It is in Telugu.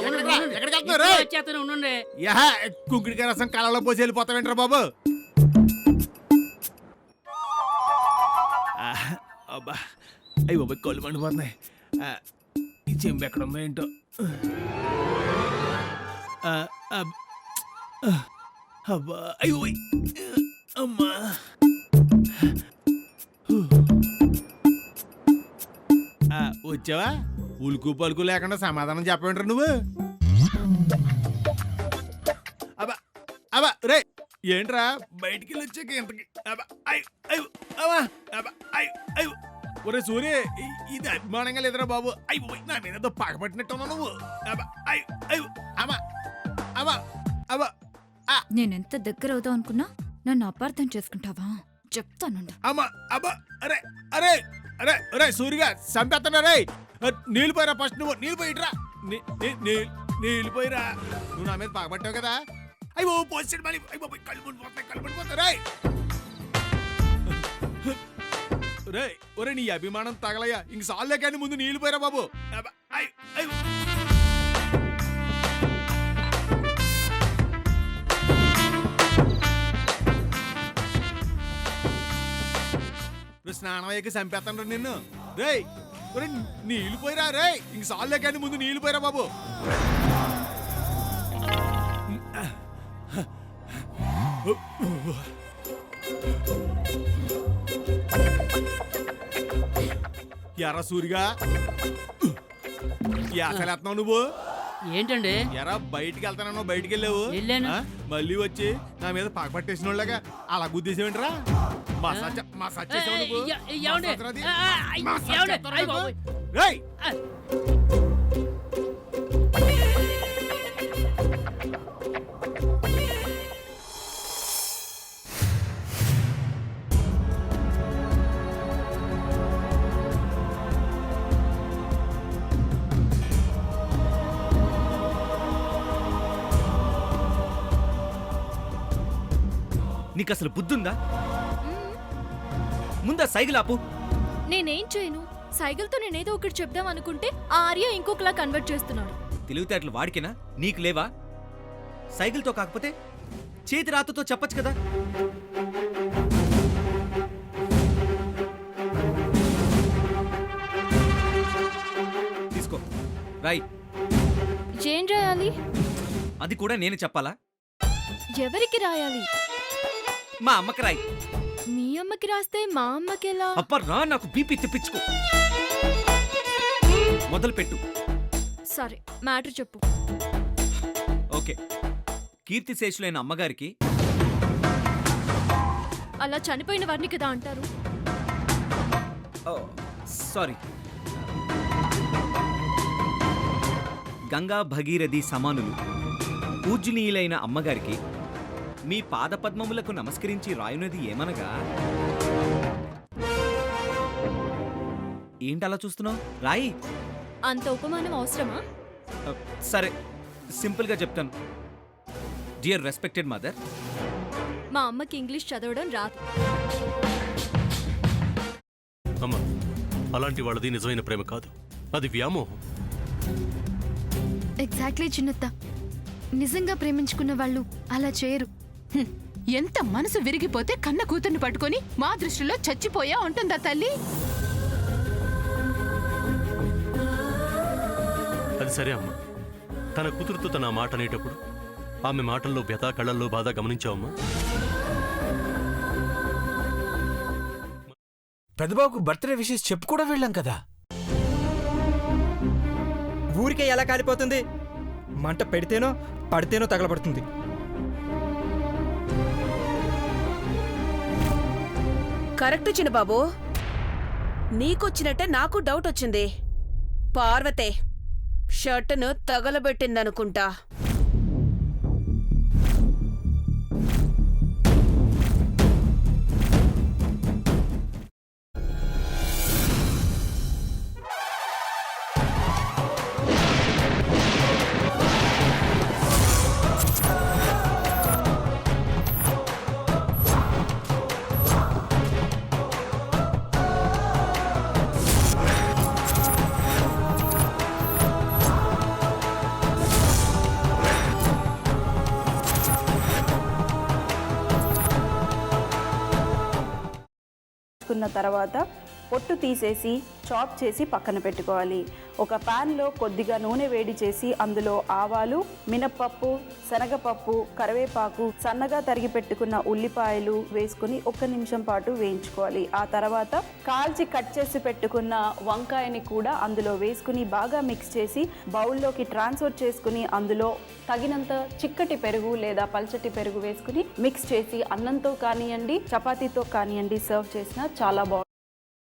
ఎక్కడికి వెళ్తున్నారు? వచ్చేస్తాను ఉండండి. కుంకుడికాయ రసం కళ్ళలో పోసి వెళ్ళిపోతావేంట్రా బాబు? అబ్బా అయ్యి బాబు కళ్ళు మండిపోతున్నాయి. ఈ చెంబు ఎక్కడ ఉందో ఏంటో. అబ్బా అయ్యో అమ్మా. వచ్చావా? ఉలుకు పలుకు లేకుండా సమాధానం చెప్పవేంట్రా నువ్వు? అబ్బా అబ్బా రే ఏంట్రా బయటికి వెళ్ళి వచ్చాక ఇంతకి? ఒరే సూర్య, ఇది అభిమానంగా లేదురా బాబు. అయ్యో నా మీద పగబట్టినట్టు ఉన్నావు నువ్వు. నేనెంత దగ్గర అవుతావు అనుకున్నా నన్ను అపార్థం చేసుకుంటావా? చెప్తానుండా. అరే అరే అరే అరే సూర్యగా చంపేస్తున్నా రే. నీళ్ళు పోయిరా ఫస్ట్. నువ్వు నీళ్ళు పోయిట్రా. నీళ్ళు పోయిరా. నువ్వు నా మీద పగబట్టావు కదా. అయ్యో పోసాడు మళ్ళీ. అయ్యో కళ్ళు పడిపోతా రే. రే ఒరే నీ అభిమానం తగలయ్యా. ఇంక సాల్లే కానీ ముందు నీళ్ళు పోయిరా బాబు. స్నానం అయ్యాక చంపేస్తాను నిన్ను. రే ఒరే నీళ్ళు పోయిరా రే. ఇంక సాల్లే కానీ ముందు నీళ్ళు పోయిరా బాబు. ఎరా సూరిగా ఎసలేస్తున్నావు నువ్వు? ఏంటండి? ఎరా బయటికి వెళ్తానో బయటికి వెళ్ళావు, మళ్ళీ వచ్చి నా మీద పగపట్టేసిన వాళ్ళగా అలా గుద్దేసేవేంట్రా? మసాజ్ చేసావు నువ్వు. నీకు అసలు బుద్ధుందా? ముందా సైకిల్ ఆపు. నేనేం చేయను. సైకిల్తో నేనేదో ఒకటి చెప్దాం అనుకుంటే ఆర్య ఇంకొకలా కన్వర్ట్ చేస్తున్నాడు. తెలివితేటలు వాడికేనా? నీకు లేవా? సైకిల్తో కాకపోతే చేతి రాతతో చెప్పచ్చు కదా. తీసుకో రాయ్. ఏం రాయాలి? అది కూడా నేను చెప్పాలా? ఎవరికి రాయాలి? మా అమ్మకి రాయి. మీ అమ్మకి రాస్తే మా అమ్మకి ఎలా? అప్పర్రా నాకు బీపీ తెప్పించుకో. మొదలు పెట్టు. సరే మ్యాటర్ చెప్పు. ఓకే. కీర్తిశేషులైన అమ్మగారికి అలా చనిపోయిన వారిని కదా అంటారు. సారీ. గంగా భగీరథి సమానులు పూజ్యనీయులైన అమ్మగారికి మీ పాదపద్మములకు నమస్కరించి రాయునది ఏమనగా, ఏంటలా చూస్తున్నావు? రాయి. అంత ఉపమానం అవసరమా? సరే సింపుల్గా చెప్తాను. Dear respected mother. మా అమ్మకి ఇంగ్లీష్ చదవడం రాదు. అమ్మా, అలాంటి వాళ్ళది నిజమైన ప్రేమ కాదు, అది వ్యామోహం. ఎగ్జాక్ట్లీ చిన్నత్త. నిజంగా ప్రేమించుకున్న వాళ్ళు అలా చేయరు. ఎంత మనసు విరిగిపోతే కన్న కూతుర్ని పట్టుకొని మా దృష్టిలో చచ్చిపోయా ఉంటుందా తల్లి? అది సరే అమ్మా, తన కూతురుతో తన మాట అనేటప్పుడు ఆమె మాటల్లో వ్యథ, కళ్ళల్లో బాధ గమనించావమ్మా? పెద్దబాబుకు బర్త్డే విషెస్ చెప్పు కూడా వెళ్ళాం కదా. ఊరికే ఎలా కాలిపోతుంది? మంట పెడితేనో పడితేనో తగలబడుతుంది. కరెక్ట్ చిన్నబాబు, నీకొచ్చినట్టే నాకు డౌట్ వచ్చింది. పార్వతే షర్టును తగలబెట్టిందనుకుంటా. పెట్టుకున్న తర్వాత పొట్టు తీసేసి చాప్ చేసి పక్కన పెట్టుకోవాలి. ఒక ప్యాన్లో కొద్దిగా నూనె వేడి చేసి అందులో ఆవాలు, మినప్పప్పు, శనగపప్పు, కరివేపాకు, సన్నగా తరిగి పెట్టుకున్న ఉల్లిపాయలు వేసుకుని 1 నిమిషం పాటు వేయించుకోవాలి. ఆ తర్వాత కాల్చి కట్ చేసి పెట్టుకున్న వంకాయని కూడా అందులో వేసుకుని బాగా మిక్స్ చేసి బౌల్లోకి ట్రాన్స్ఫర్ చేసుకుని అందులో తగినంత చిక్కటి పెరుగు లేదా పల్చటి పెరుగు వేసుకుని మిక్స్ చేసి అన్నంతో కానివ్వండి, చపాతీతో కానివ్వండి సర్వ్ చేసినా చాలా బాగుంటుంది.